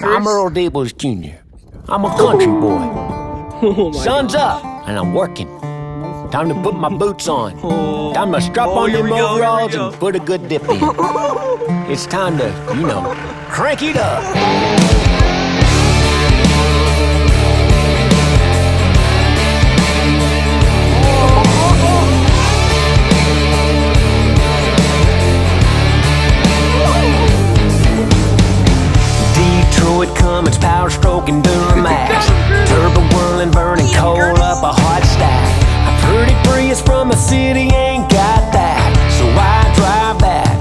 I'm Earl Dibble's Jr. I'm a country boy. Sun's up, and I'm working. Time to put my boots on. Time to strap on them overalls and put a good dip in. It's time to, crank it up. Detroit Cummins, power stroking Duramax, turbo whirling, burning coal up a hot stack. A pretty Prius from the city ain't got that, so I drive that.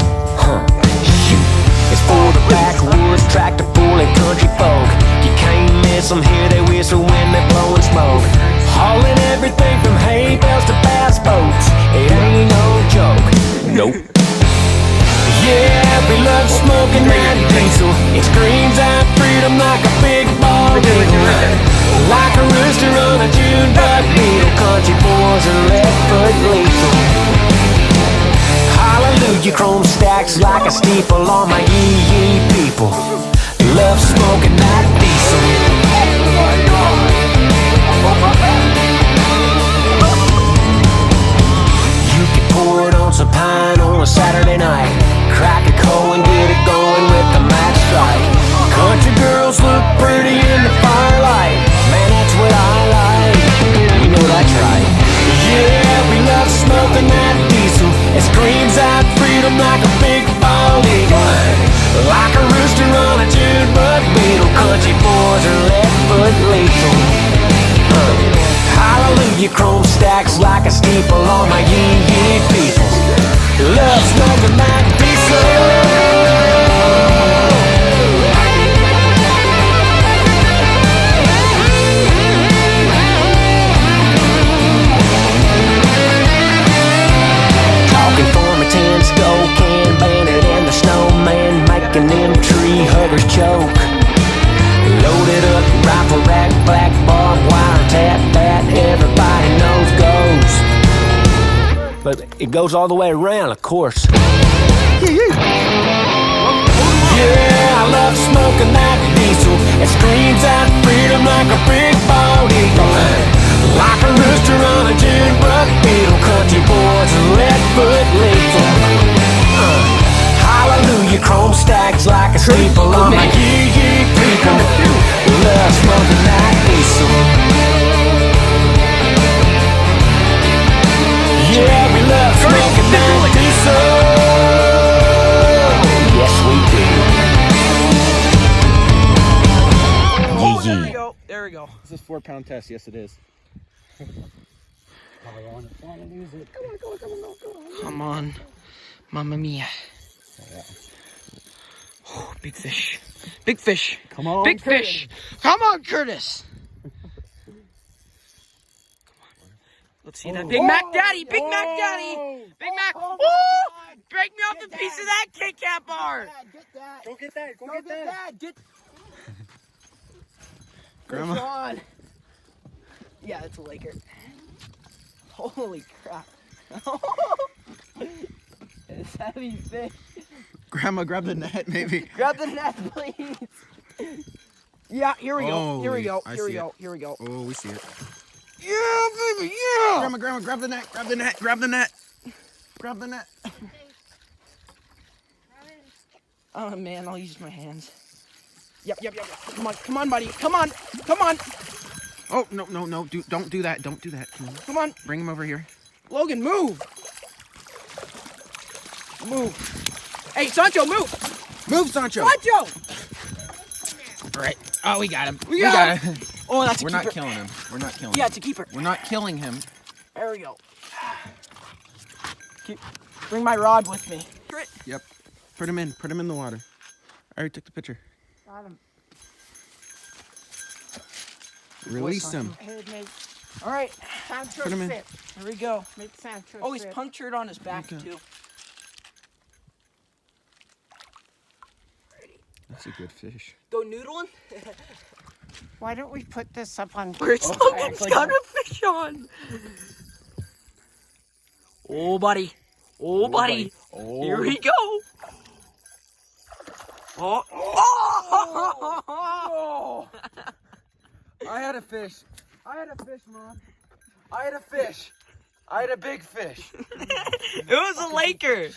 Shoot, it's for the backwoods, tractor pulling country folk. You can't miss them, hear they whistle when they're blowing smoke. Hauling everything from hay bales to bass boats. It ain't no joke. Nope. Yeah, we love smoking that diesel. It screams out freedom like a big bald eagle. Like a rooster on a June bug beetle. Country boys are left foot lethal. Hallelujah, chrome stacks like a steeple on my yee-yee people. Love smoking that diesel. You can pour it on some pine on a Saturday night. Crack a coal and get it going with the match strike. Country girls look pretty in the firelight. Man, that's what I like. You know that's right. Yeah, we love smoking that diesel. It screams out freedom like a big bald eagle. Like a rooster on a June bug beetle. Country boys are left foot lethal. Hallelujah, chrome stacks like a steeple on my yee-yee people. Love smoking that diesel. Talking for me 10 Spokane Bandit and the snowman, making them tree huggers choke. Loaded up, rifle rack, black bar, wiretap, that everybody knows goes. But it goes all the way around, of course. Yeah, I love smoking that diesel. It screams out freedom like a big bald eagle. Like a rooster on a June bug beetle. Country boys are left foot lethal. Hallelujah, chrome stacks like a steeple on my yee-yee people. Love smoking that diesel. Yeah, we love smoking that diesel. Yes, we do. Oh, there we go. There we go. This is 4-pound test. Yes, it is. Come on. Mamma mia. Oh, big fish. Big fish. Come on, big Curtis. fish. Come on, Curtis. Let's see that Big Mac Daddy. Big Mac Daddy. Big Mac. Oh, break me off a piece of that Kit Kat bar. Get that. Go get that. Go get that. Get. Grandma. Yeah, it's a Laker. Holy crap. It's heavy fish. Grandma, grab the net, maybe. Grab the net, please. Yeah, here we go. Here we go. I Here we see go. it. Here we go. Oh, we see it. Yeah, baby, yeah. Grandma, grab the net. Grab the net. Grab the net. Grab the net. Oh man, I'll use my hands. Yep. Come on, buddy. Come on. Oh, no. Don't do that. Don't do that. Come on. Bring him over here. Logan, move. Hey, Sancho, move. Move, Sancho. Sancho. All right. Oh, we got him. We got him. Oh, that's a We're keeper. not killing him. We're not killing him. Yeah, it's a keeper. We're not killing him. There we go. Bring my rod with me. Yep. Put him in. Put him in the water. I already took the picture. Got him. Release him. All right. Put him in. Here we go. Sancho Oh, he's sit. punctured on his back Okay. too. That's a good fish. Go noodling. Why don't we put this up on? Where's Logan's got a fish on? Oh, buddy. Oh, buddy. Here we go. Oh. had a fish. I had a fish, Mom. I had a fish. I had a big fish. It was a Laker.